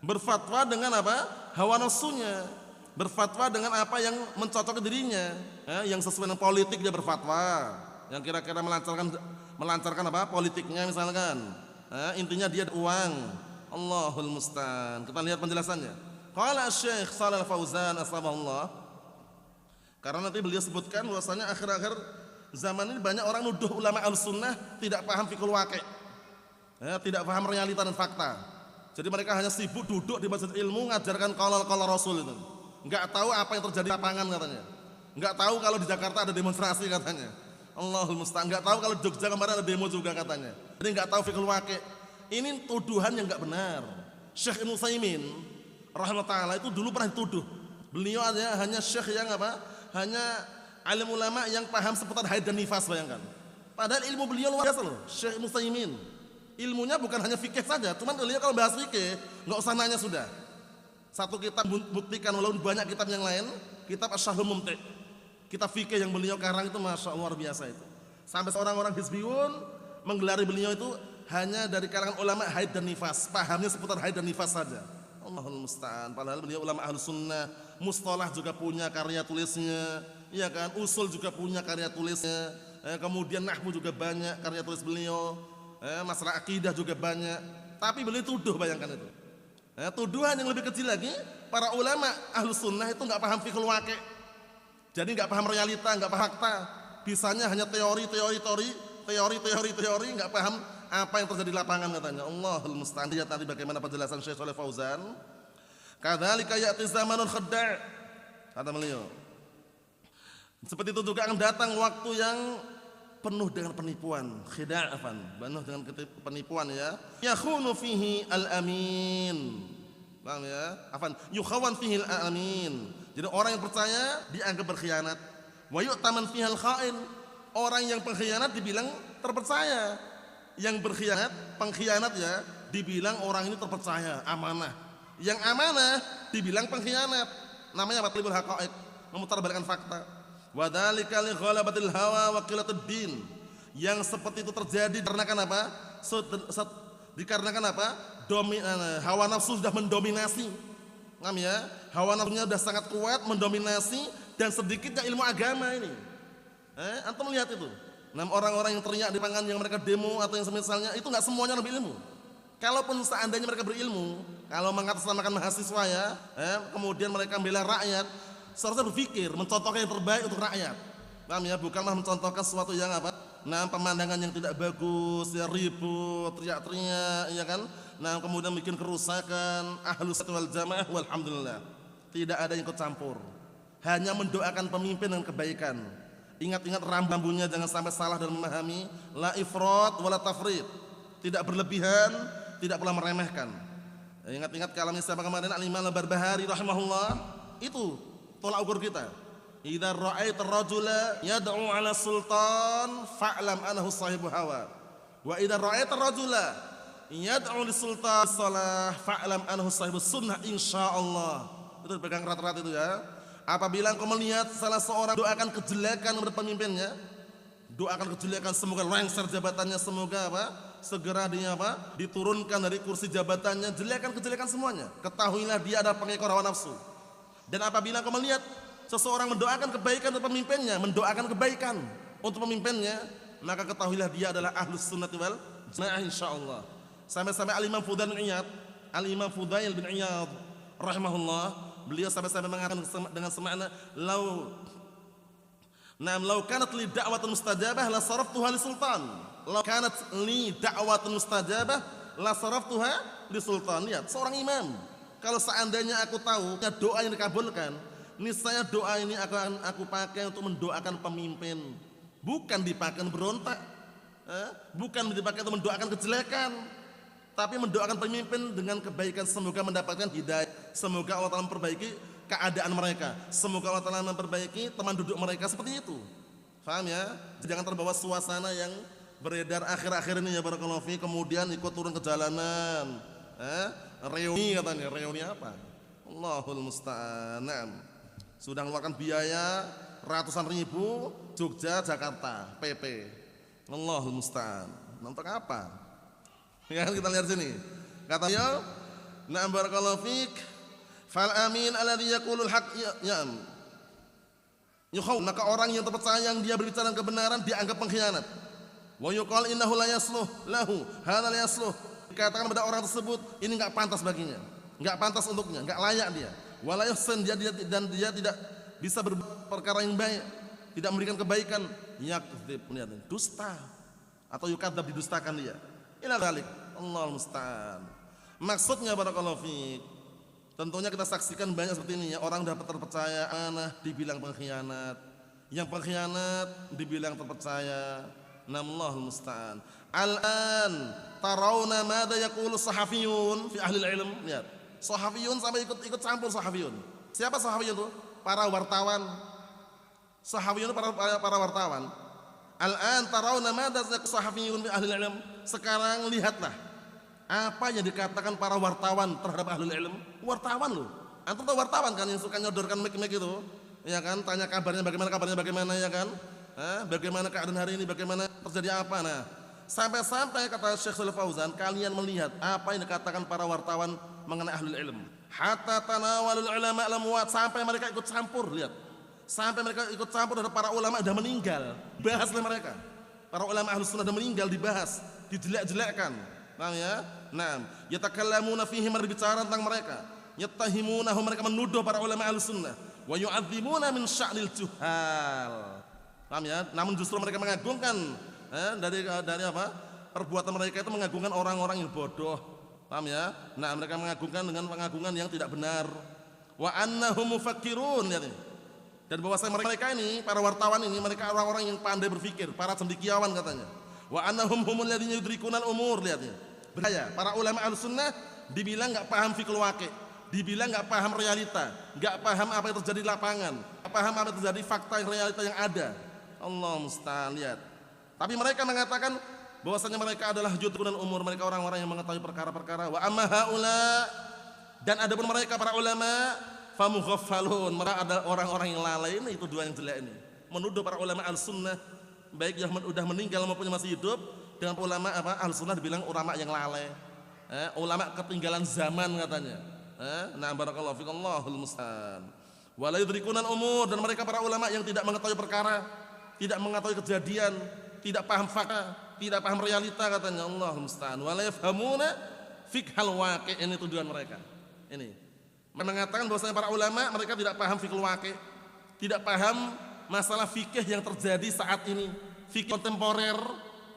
berfatwa dengan apa? Hawa nafsunya. berfatwa dengan apa yang mencocokkan dirinya, yang sesuai dengan politik dia berfatwa, yang kira-kira melancarkan apa politiknya misalkan, intinya dia ada uang. Allahul musta'an. Kita lihat penjelasannya. Qala Syekh Shalal Fauzan asbahullah, karena nanti beliau sebutkan bahwasanya akhir-akhir zaman ini banyak orang nuduh ulama al-sunnah tidak paham fikul waqi', tidak paham realita dan fakta. Jadi mereka hanya sibuk duduk di masjid ilmu ngajarkan qala Rasul itu. Enggak tahu apa yang terjadi di lapangan katanya. Enggak tahu kalau di Jakarta ada demonstrasi katanya. Allahul musta'an. Enggak tahu kalau di Jogja kemarin ada demo juga katanya. Jadi enggak tahu fikul waqi'. Ini tuduhan yang enggak benar. Syekh Ibnu Utsaimin rahimahullah itu dulu pernah dituduh. Beliau hanya syekh yang apa? Hanya alim ulama yang paham seputar haid dan nifas, bayangkan. Padahal ilmu beliau luar biasa loh, Syekh Ibnu Utsaimin. Ilmunya bukan hanya fikih saja, cuman beliau kalau bahas fikih enggak usah nanya sudah. Satu kitab buktikan, walaupun banyak kitab yang lain, kitab Asy-Syarhul Mumti'. Kitab fikih yang beliau karang itu masya Allah luar biasa itu. Sampai orang-orang hizbiyun menggelari beliau itu hanya dari kalangan ulama haid dan nifas, pahamnya seputar haid dan nifas saja. Allahul musta'an. Padahal beliau ulama ahlus sunnah, mustalah juga punya karya tulisnya, iya kan? Usul juga punya karya tulisnya. Kemudian nahwu juga banyak karya tulis beliau. Masalah akidah juga banyak. Tapi beliau tuduh, bayangkan itu. Tuduhan yang lebih kecil lagi, para ulama ahlus sunnah itu nggak paham fikul waqi'. Jadi nggak paham realita, nggak paham fakta. Bisanya hanya teori, nggak paham apa yang terjadi di lapangan katanya. Allahul musta'an. Lihat nanti bagaimana penjelasan Syekh Shalal Fauzan. Kadzalika ya'ti zamanun khadda', kata beliau. Seperti itu juga akan datang waktu yang penuh dengan penipuan, khida'afan, penuh dengan penipuan ya. Yakhunu fihi al-amin. Paham ya? Afan, yukhawan fihi al-amin. Jadi orang yang percaya dianggap berkhianat. Wa yu'taman fihi al-kha'in. Orang yang pengkhianat dibilang terpercaya. Yang berkhianat, pengkhianat ya, dibilang orang ini terpercaya, amanah. Yang amanah dibilang pengkhianat. Namanya batlibul haqa'iq, memutarbalikkan fakta. Wa dzalika li ghalabatil hawa wa qillatud din. Yang seperti itu terjadi dikarenakan apa? Dikarenakan apa? Hawa nafsu sudah mendominasi. Paham ya? Hawa nafsunya sudah sangat kuat mendominasi dan sedikitnya ilmu agama ini. Antum lihat itu. Orang-orang yang teriak di pangan yang mereka demo atau yang semisalnya itu enggak semuanya lebih ilmu. Kalaupun seandainya mereka berilmu, kalau mengatasnamakan mahasiswa ya, kemudian mereka membela rakyat, seharusnya berpikir mencontohkan yang terbaik untuk rakyat. Paham ya? Bukanlah mencontohkan sesuatu yang apa? Pemandangan yang tidak bagus, ya ribut, teriak-teriak, ya kan? Kemudian bikin kerusakan. Ahlus sunnah wal jamaah walhamdulillah. Tidak ada yang ikut campur. Hanya mendoakan pemimpin dengan kebaikan. Ingat-ingat rambu-rambunya, jangan sampai salah dalam memahami. La ifrat wala tafrid. Tidak berlebihan, tidak pula meremehkan. Ingat-ingat kalamnya siapa kemarin, Al-Imam Al-Barbahari rahimahullah. Itu tolak ukur kita. Idza ra'aita ar-rajula yad'u 'ala sultan fa'lam annahu sahibu hawa. Wa idza ra'aita ar-rajula yad'u lis-sultan shalah fa'lam annahu sahibu sunnah insyaallah. Itu pegang rat-rat itu ya. Apabila engkau melihat salah seorang doakan kejelekan kepada pemimpinnya, doakan kejelekan, semoga lengser jabatannya, semoga apa? Segera dia apa? Diturunkan dari kursi jabatannya, kejelekan semuanya. Ketahuilah dia adalah pengekor hawa nafsu. Dan apabila engkau melihat seseorang mendoakan kebaikan untuk pemimpinnya, mendoakan kebaikan untuk pemimpinnya, maka ketahuilah dia adalah ahlus sunnati wal jamaah insyaallah. Sampai-sampai Al-Imam Fudail bin Iyad rahimahullah, beliau sampai-sampai mengatakan dengan semakna lau kanat li da'watun mustajabah la saraftuha li sultan. Lau kanat li da'watun mustajabah la saraftuha li sultan. Lihat, seorang imam, kalau seandainya aku tahu doa yang dikabulkan, niscaya doa ini akan aku pakai untuk mendoakan pemimpin, bukan dipakai berontak, bukan dipakai untuk mendoakan kejelekan, tapi mendoakan pemimpin dengan kebaikan, semoga mendapatkan hidayah, semoga Allah Ta'ala memperbaiki keadaan mereka, semoga Allah Ta'ala memperbaiki teman duduk mereka, seperti itu. Paham ya? Jangan terbawa suasana yang beredar akhir-akhir ini ya barakallahu fi, kemudian ikut turun ke jalanan, reuni katanya, reuni apa? Allahul musta'an. Sudah mengeluarkan biaya ratusan ribu, Jogja, Jakarta, PP. Allahul musta'an. Untuk apa? Ya, kita lihat sini. Katanya, "Na'am barakallahu fik, Fal amin alladhi yaqulul haq maka orang yang terpercaya yang dia berbicara kebenaran dianggap pengkhianat. Wa yuqal innahu la yasluh lahu hadza la yasluh. Dikatakan pada orang tersebut ini enggak pantas baginya, enggak pantas untuknya, enggak layak dia. Wala yuhsin dia tidak bisa berbuat perkara yang baik, tidak memberikan kebaikan, yakdzib, dusta atau yukadzab, didustakan dia. Ila dzalik, Allahu musta'an. Maksudnya barakallahu fiik, tentunya kita saksikan banyak seperti ini ya, orang dapat terpercaya amanah dibilang pengkhianat, yang pengkhianat dibilang terpercaya. Namallahul musta'an. Al-an tarawna madza yaqulu sahafiyun fi ahli ilm. Lihat, sahafiyun sampai ikut campur sahafiyun. Siapa sahafiyun itu? Para wartawan. Sahafiyun para wartawan. Al-an tarawna madza yaqulu sahafiyun fi ahli ilm. Sekarang lihatlah apa yang dikatakan para wartawan terhadap ahli ilm. Wartawan loh. Antum tahu wartawan kan yang suka nyodorkan mic-mic itu? Ya kan, tanya kabarnya bagaimana ya kan? Bagaimana keadaan hari ini, bagaimana terjadi apa? Nah, sampai kata Syekh Shalih Fauzan, kalian melihat apa yang dikatakan para wartawan mengenai ahli ilm. Hatta tanawalul ulama al-amwat, sampai mereka ikut campur, lihat. Sampai mereka ikut campur dari para ulama sudah meninggal, bahas oleh mereka. Para ulama ahli sunnah sudah meninggal dibahas, dijelek-jelekkan. Paham ya? Naam, yatakallamuna fihim, berbicara tentang mereka. Yattahimunahum, mereka menuduh para ulama ahli sunnah. Wa yu'adzimuna min sya'nil juhal. Paham ya? Namun justru mereka mengagungkan dari apa? Perbuatan mereka itu mengagungkan orang-orang yang bodoh. Paham ya? Nah, mereka mengagungkan dengan pengagungan yang tidak benar. Wa annahum mufakkirun, lihat ini. Dan bahwasanya mereka ini, para wartawan ini, mereka orang-orang yang pandai berpikir, para cendekiawan katanya. Wa annahum humul ladzina yudrikunal umur, lihat ini. Bahaya, para ulama Ahlussunnah dibilang enggak paham fikih waqi', dibilang enggak paham realita, enggak paham apa yang terjadi di lapangan, enggak paham apa yang terjadi fakta realita yang ada. Allah musta'an, lihat. Tapi mereka mengatakan bahwasanya mereka adalah yudrikunal umur, mereka orang-orang yang mengetahui perkara-perkara. Wa amma haula, dan adapun mereka para ulama famughaffalun, mereka adalah orang-orang yang lalai. Ini itu dua yang jelek ini. Menuduh para ulama al-sunnah baik yang sudah meninggal maupun yang masih hidup dengan ulama apa al-sunnah dibilang ulama yang lalai. Ulama ketinggalan zaman katanya. Nah, barakallahu fiik, Allahul musta'an. Wa la yudrikunal umur, dan mereka para ulama yang tidak mengetahui perkara, tidak mengetahui kejadian, tidak paham fakta, tidak paham realita katanya. Allahul musta'an. Wa la yafhamuna fiqhal waqi', ini tujuan mereka. Ini mengatakan bahwasanya para ulama mereka tidak paham fikih waqi', tidak paham masalah fikih yang terjadi saat ini, fikih kontemporer,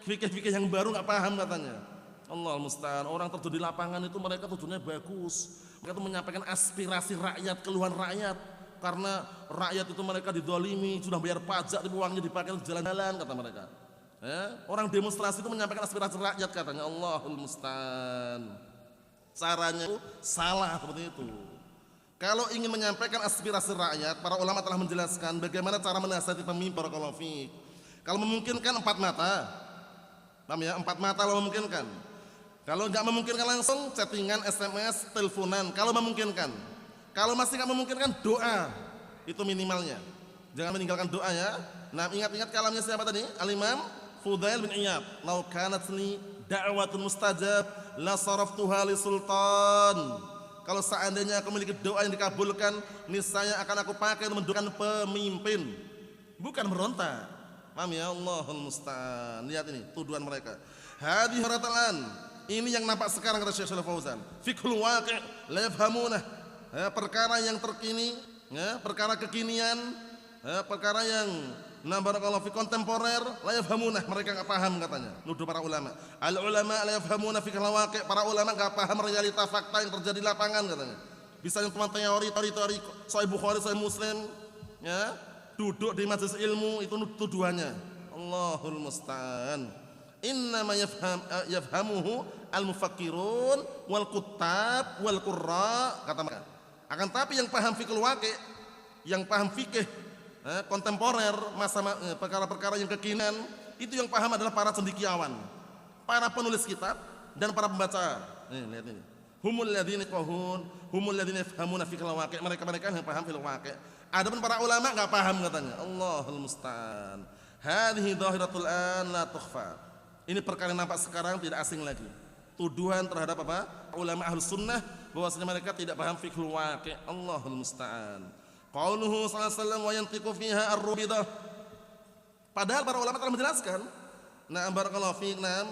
fikih-fikih yang baru enggak paham katanya. Allahul musta'an. Orang terjun di lapangan itu mereka tujuannya bagus. Mereka itu menyampaikan aspirasi rakyat, keluhan rakyat. Karena rakyat itu mereka didolimi, sudah bayar pajak, tapi uangnya dipakai untuk jalan-jalan kata mereka. Orang demonstrasi itu menyampaikan aspirasi rakyat katanya. Allahul musta'an. Caranya itu salah seperti itu. Kalau ingin menyampaikan aspirasi rakyat, para ulama telah menjelaskan bagaimana cara menasihati pemimpin. Barakallahu fiik. Kalau memungkinkan 4 mata, paham ya? 4 mata kalau memungkinkan. Kalau enggak memungkinkan langsung chattingan, SMS, teleponan. Kalau memungkinkan. Kalau masih enggak memungkinkan, doa. Itu minimalnya. Jangan meninggalkan doa ya. Nah, ingat-ingat kalamnya siapa tadi? Al-Imam Fudail bin Iyad. Lau kanat li da'watun mustajab la saraftuha li sultan. Kalau seandainya aku memiliki doa yang dikabulkan, niscaya akan aku pakai untuk mendoakan pemimpin, bukan berontak. Paham ya? Allahul musta'an. Lihat ini tuduhan mereka. Hadhihi haratalan. Ini yang nampak sekarang kata Syekh Shalih Fauzan. Fiqhul waqi' la yafhamunah. Perkara yang terkini, perkara kekinian, perkara yang barakallahu fi kontemporer, la yafhamunah, mereka enggak paham katanya. Nuduh para ulama. Al ulama la yafhamuna fiqhul waqi', para ulama enggak paham realita fakta yang terjadi di lapangan katanya. Bisa yang cuma teori Sahih Bukhari, Sahih Muslim, ya, duduk di majelis ilmu, itu tuduhannya. Allahul musta'an. Innama yafhamuhu al-mufakkirun wal kuttab wal qurra, kata mereka. Akan tapi yang paham fikih waqi', yang paham fikih kontemporer, masa perkara-perkara yang kekinian, itu yang paham adalah para cendekiawan, para penulis kitab dan para pembaca. Lihat ini. Humul ladzina qahun, humul ladzina yafhamuna fikih waqi', mereka yang paham fikih waqi'. Adapun para ulama enggak paham katanya. Allahul musta'an. Hadhihi dhahiratul an la tukhfa. Ini perkara yang nampak sekarang, tidak asing lagi. tuduhan terhadap apa? Ulama Ahlus Sunnah bahwasanya mereka tidak paham fiqhul waqi'. Allahul musta'an. Qauluhu sallallahu alaihi wasallam wa yantiqu fiha ar-rubidah. Padahal para ulama telah menjelaskan. Na'am barakallahu fiik. Na'am.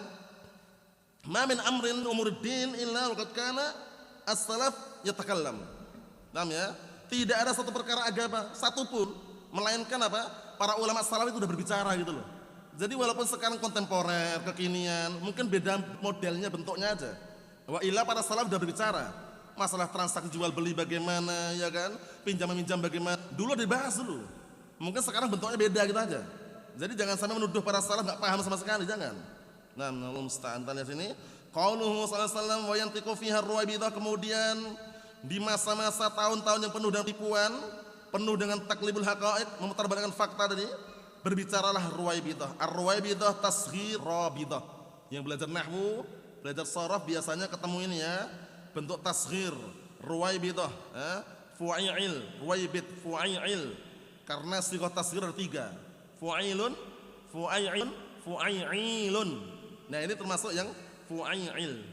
Ma min amrin umuruddin illa waqad kana as-salaf yatakallam. Na'am ya. Tidak ada satu perkara agama satupun melainkan apa? Para ulama salaf itu sudah berbicara gitu loh. Jadi walaupun sekarang kontemporer, kekinian, mungkin beda modelnya, bentuknya aja. Wa illa para salaf sudah berbicara. Masalah transaksi jual beli bagaimana, ya kan? Pinjam meminjam bagaimana? Dulu dibahas dulu. Mungkin sekarang bentuknya beda gitu aja. Jadi jangan sampai menuduh para salaf enggak paham sama sekali, jangan. Nah, Allah musta'an. Tanya sini, qauluhu sallallahu alaihi wasallam wa yantiqu fiha ar-ruwaibidah, kemudian di masa-masa tahun-tahun yang penuh dengan tipuan, penuh dengan taklibul haqaiq, memutarbalikkan fakta tadi, berbicaralah ruwaibidah. Ar-ruwaibidah tasghir rabidah. Yang belajar nahwu, belajar sharaf biasanya ketemu ini ya, bentuk tasghir, ruwaibidah, fu'il, ruwaibid, fu'il. Karena sighah tasghir ada 3. Fu'ilun, fu'ailun, fu'ailun. Nah, ini termasuk yang fu'ail.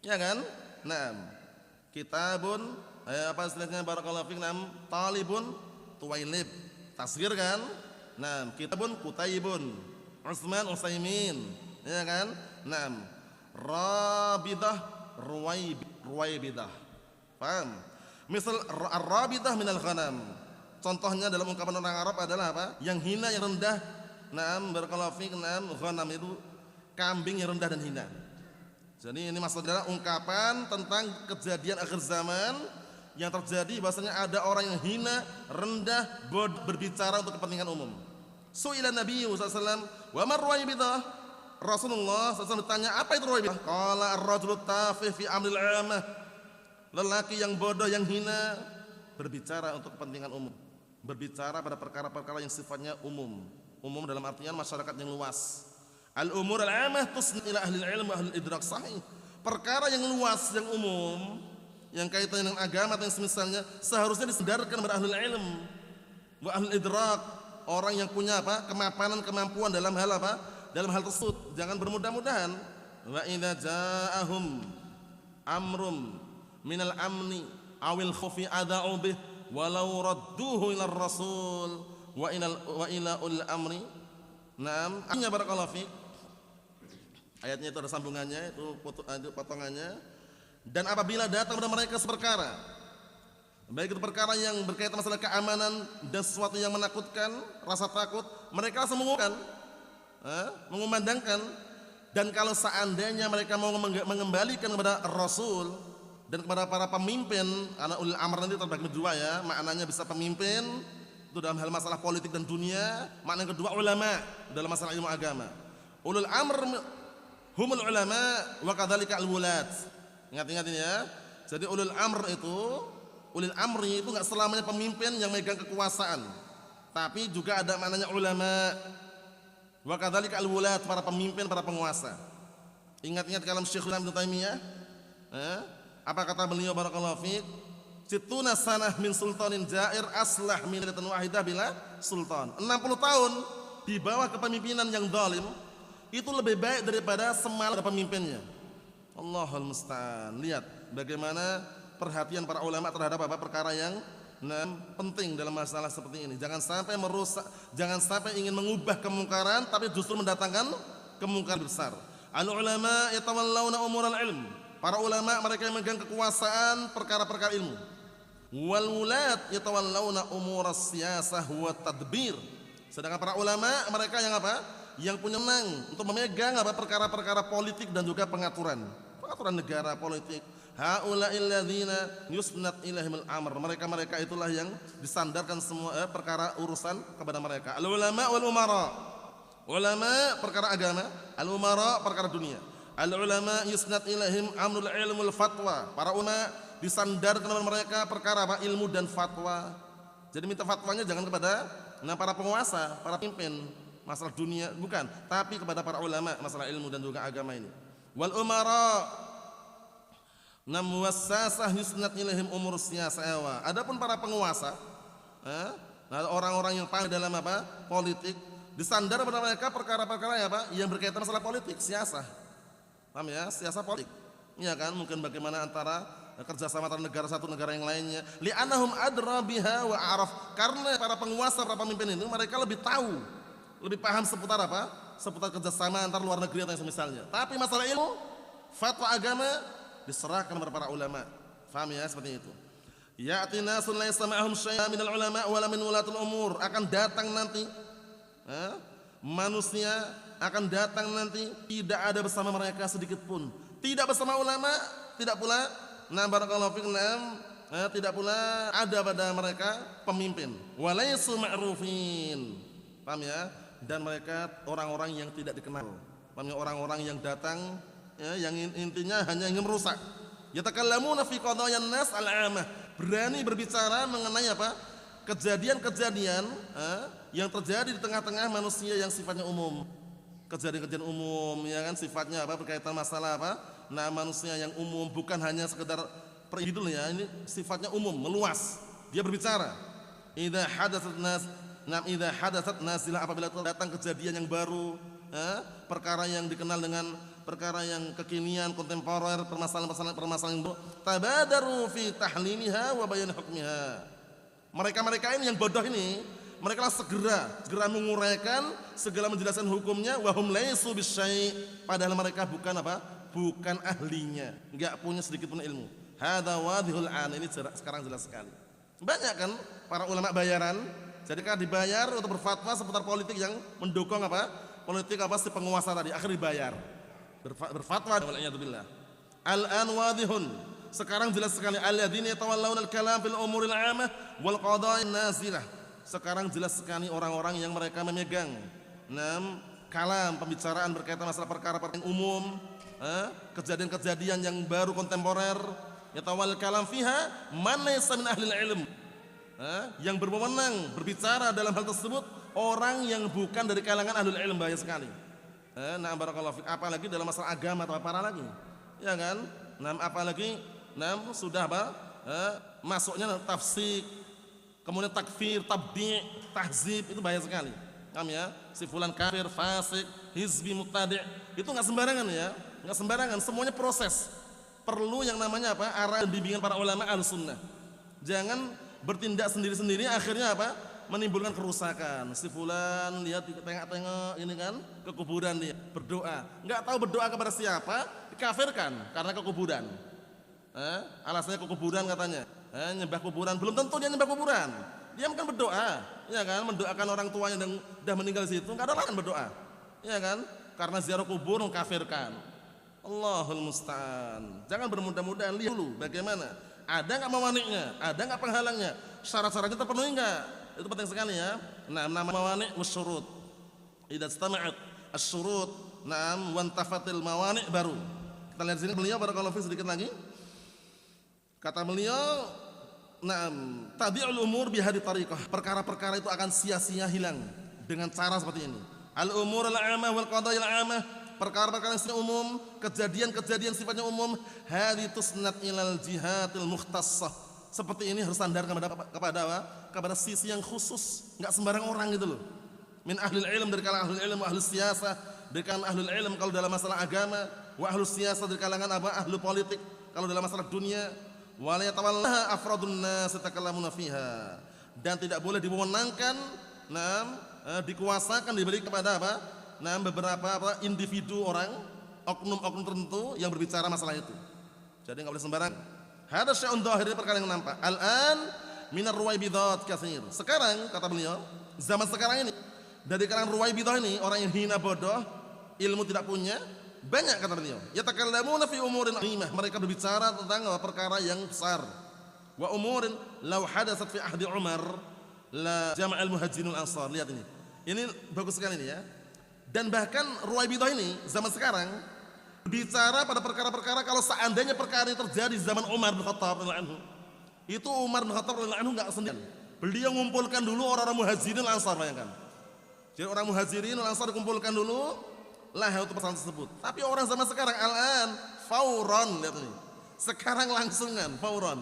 Ya kan? Naam. Kitabun, apa istilahnya barakallahu fiik, naam, talibun, tuwailib. Tasghir kan? Naam, kitabun, kutaibun. Utsman, Utsaimin. Ya kan? Naam. Rabidah, ruwaibidah. Paham? Misal ar-rabidah minal ghanam. Contohnya dalam ungkapan orang Arab adalah apa? Yang hina, yang rendah. Naam barakallahu fiik. Naam, ghanam itu kambing yang rendah dan hina. Jadi ini maksudnya adalah ungkapan tentang kejadian akhir zaman yang terjadi, bahwasanya ada orang yang hina, rendah, berbicara untuk kepentingan umum. Su'ila Nabi sallallahu alaihi wasallam, "Wa man ruwaibidah?" Rasulullah SAW bertanya, apa itu ruwaibidah? Qala ar-rajulu tafih fi amril 'amah. Lelaki yang bodoh, yang hina, berbicara untuk kepentingan umum. Berbicara pada perkara-perkara yang sifatnya umum. Umum dalam artian masyarakat yang luas. Al-umur al-'amah tusnad ila ahli al-'ilm wa ahli al-idrak, sahih. Perkara yang luas, yang umum, yang kaitannya dengan agama atau yang semisalnya, seharusnya disedarkan kepada ahli al-'ilm wa ahli al-idrak, orang yang punya apa? Kemapanan, kemampuan dalam hal apa? Dalam hal tersebut. Jangan bermudah-mudahan. Wa idza ja'ahum amrum minal amni awil khufi ada'u bih walau radduhu ila rasul wa ila ul amri. Naam, artinya barakallahu fiik. Ayatnya itu ada sambungannya, itu potongannya. Dan apabila datang kepada mereka seperkara, baik itu perkara yang berkaitan masalah keamanan dan sesuatu yang menakutkan, rasa takut, mereka langsung mengumandangkan. Dan kalau seandainya mereka mau mengembalikan kepada Rasul dan kepada para pemimpin, anak ulil amr nanti terbagi dua ya, maknanya bisa pemimpin itu dalam hal masalah politik dan dunia, makna yang kedua ulama dalam masalah ilmu agama. Ulul amr humul ulama wa kadzalika al-wulat. Ingat-ingat ini ya. Jadi ulul amri itu enggak selamanya pemimpin yang megang kekuasaan, tapi juga ada maknanya ulama. Wa kadzalika al-wulat, para pemimpin, para penguasa. Ingat-ingat kalam Syekhul Islam Ibnu Taimiyah. Apa kata beliau barakallahu fiik? Situna sanah min sultanin jair aslah min milatan wahidah bila sultan. 60 tahun di bawah kepemimpinan yang zalim itu lebih baik daripada semalam ada pemimpinnya. Allahul musta'an. Lihat bagaimana perhatian para ulama terhadap apa perkara yang penting dalam masalah seperti ini. Jangan sampai merusak, jangan sampai ingin mengubah kemungkaran tapi justru mendatangkan kemungkaran besar. Al ulama yatawallawna umural ilm. Para ulama mereka yang memegang kekuasaan perkara-perkara ilmu. Wal wulat yatawallawna umuras siyasah wa tadbir. Sedangkan para ulama mereka yang apa? Yang punya menang untuk memegang apa perkara-perkara politik dan juga pengaturan negara politik. Haula'il ladzina yusnad ilaihimul amr. Mereka itulah yang disandarkan semua perkara urusan kepada mereka. Al ulama wal umara. Ulama perkara agama, al umara perkara dunia. Al ulama yusnad ilaihim amrul ilmul fatwa. Para ulama disandarkan kepada mereka perkara apa? Ilmu dan fatwa. Jadi minta fatwanya jangan kepada para penguasa, para pemimpin masalah dunia, bukan, tapi kepada para ulama masalah ilmu dan juga agama ini. Wal umara muwassasah yusnad ilaihim umur siyasah. Adapun para penguasa, orang-orang yang pandai dalam apa? Politik, disandar pada mereka perkara-perkara yang apa? Yang berkaitan masalah politik, siyasah. Paham ya? Siasat politik. Iya kan? Mungkin bagaimana antara kerjasama antara negara satu negara yang lainnya. Li'annahum adra biha wa araf. Karena para penguasa, para pemimpin itu mereka lebih tahu, lebih paham seputar apa? Seputar kerjasama antar luar negeri atau yang semisalnya. Tapi masalah ilmu, fatwa agama diserahkan kepada para ulama. Paham ya? Seperti itu. Ya'ti nasun laysa ma'ahum syai'un minal ulama wala min wulatul umur. Akan datang nanti manusia akan datang nanti tidak ada bersama mereka sedikit pun, tidak bersama ulama, tidak pula barakallahu fikum, tidak pula ada pada mereka pemimpin, walaisu ma'rufin. Paham ya? Dan mereka orang-orang yang tidak dikenal. Paham ya? Orang-orang yang datang yang intinya hanya ingin merusak. Yatakallamuna fi qadayan nas al-'amah. Berani berbicara mengenai apa? Kejadian-kejadian yang terjadi di tengah-tengah manusia yang sifatnya umum. Kejadian-kejadian umum ya kan, sifatnya apa? Berkaitan masalah apa? Nah, manusia yang umum, bukan hanya sekedar per individu ya, ini sifatnya umum, meluas. Dia berbicara. Idza hadatsat nazilah, apabila datang kejadian yang baru, perkara yang dikenal dengan perkara yang kekinian, kontemporer, permasalahan tabadaru fi tahliliha wa bayan hukmiha. Mereka ini yang bodoh ini, mereka segera menguraikan, segera menjelaskan hukumnya. Wahum laisu bisyai', padahal mereka bukan apa? Bukan ahlinya, enggak punya sedikit pun ilmu. Hadza wadhihul an, ini sekarang jelas sekali. Banyak kan para ulama bayaran, jadi kan dibayar untuk berfatwa seputar politik yang mendukung apa? Politik apa si penguasa tadi, akhir dibayar. Berfatwa wal'iyadzubillah. Al-an wadhihun, sekarang jelas sekali. Alladzina yatawallawna al-kalam fil umuril 'amah wal qada'in nazilah. Sekarang jelas sekali orang-orang yang mereka memegang kalam, pembicaraan berkaitan masalah perkara-perkara yang umum, kejadian-kejadian yang baru kontemporer. Yatawal kalam fiha man laysa min ahli ilm. Yang berwenang berbicara dalam hal tersebut orang yang bukan dari kalangan ahlul ilm, bahaya sekali. Nah, barakallahu fik, apalagi dalam masalah agama atau apa lagi. Ya kan? Nah, apalagi sudah apa? Masuknya tafsir, kemudian takfir, tabdi', tahzib, itu bahaya sekali. Paham ya? Si fulan kafir, fasik, hizbi, mubtadi', itu enggak sembarangan ya. Enggak sembarangan, semuanya proses. Perlu yang namanya apa? Arah dan bimbingan para ulama Ahlussunnah. Jangan bertindak sendiri-sendiri akhirnya apa? Menimbulkan kerusakan. Si fulan lihat tengok-tengok ini kan, ke kuburan dia, berdoa. Enggak tahu berdoa kepada siapa, dikafirkan karena ke kuburan. Alasannya ke kuburan katanya. Nyembah kuburan, belum tentu dia nyembah kuburan. Dia mungkin berdoa, ya kan, mendoakan orang tuanya yang sudah meninggal di situ, enggak ada larangan berdoa. Ya kan? Karena ziarah kubur mengkafirkan. Allahul musta'an. Jangan bermudah-mudahan, lihat dulu bagaimana. Ada enggak mawaniknya? Ada enggak penghalangnya? Syarat-syaratnya terpenuhi enggak? Itu penting sekali ya. Nah, nama mawani' wasyurut. Idza istama'at asyurut, na'am, wantafatil mawani' baru. Kita lihat sini beliau barakallahu fi sedikit lagi. Kata beliau, na'am, tabi'ul umur bihadi tariqah. Perkara-perkara itu akan sia-sia hilang dengan cara seperti ini. Al-umur al-'amah wal qadaya al-'amah, perkara-perkara yang umum, kejadian-kejadian sifatnya umum, hadi tusnad ilal jihadil mukhtassah. Seperti ini harus standar kepada apa? Kepada sisi yang khusus, enggak sembarang orang gitu loh. Min ahlul ilm, dari kalangan ahlul ilm, wa ahlus siyasah, dari kalangan ahlul ilm kalau dalam masalah agama, wa ahlus siyasah dari kalangan apa? Ahlu politik kalau dalam masalah dunia. Wa la yatawallaha afradun nas yatakallamuna fiha. Dan tidak boleh diwewenangkan, dikuasakan, diberi kepada apa? Beberapa individu orang, oknum-oknum tertentu yang berbicara masalah itu. Jadi enggak boleh sembarang. Hadza syai'un dhahir, perkara yang nampak. Al-an minar ruwaibidat katsir. Sekarang kata beliau, zaman sekarang ini dari kalangan ruwaibidah ini, orang yang hina, bodoh, ilmu tidak punya, banyak kata beliau. Yatakallamuna fi umurin 'azimah, mereka berbicara tentang perkara yang besar. Wa umurin law hadatsat fi ahdi Umar la jama'al muhajirin wal ansar. Lihat ini. Ini bagus sekali ini ya. Dan bahkan ruwaibidah ini zaman sekarang bicara pada perkara-perkara kalau seandainya perkara ini terjadi di zaman Umar bin Khattab radhiyallahu anhu. Itu Umar bin Khattab radhiyallahu anhu enggak sendirian. Beliau mengumpulkan dulu orang-orang muhajirin dan ansar, bayangkan. Jadi orang muhajirin dan ansar dikumpulkan dulu lah untuk persoalan tersebut. Tapi orang zaman sekarang al-an fauran, lihat ini. Sekarang langsungan, fauran.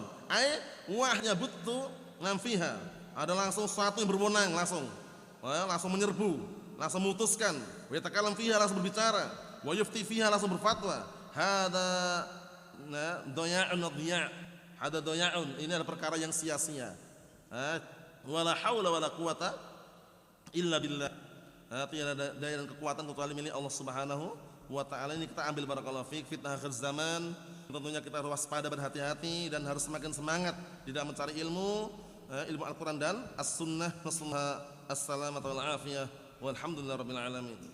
Wahnya butuh ngamfiha. Ada langsung sesuatu yang berwenang langsung menyerbu, langsung memutuskan. Wa yatakalam fiha, langsung berbicara. Wa yufti fiha, langsung berfatwa. hada doya'un adhiya'. Hada doya'un, ini adalah perkara yang sia-sia. Wala haula wala quwata illa billah. Tiada daya dan kekuatan kecuali milik Allah Subhanahu wa taala. Ini kita ambil barakallahu fiik fitnah akhir zaman. Tentunya kita harus waspada, berhati-hati dan harus semakin semangat di dalam mencari ilmu Al-Qur'an dan As-Sunnah. Nasallahu as-salamata wal afiyah. Walhamdulillahirabbil alamin.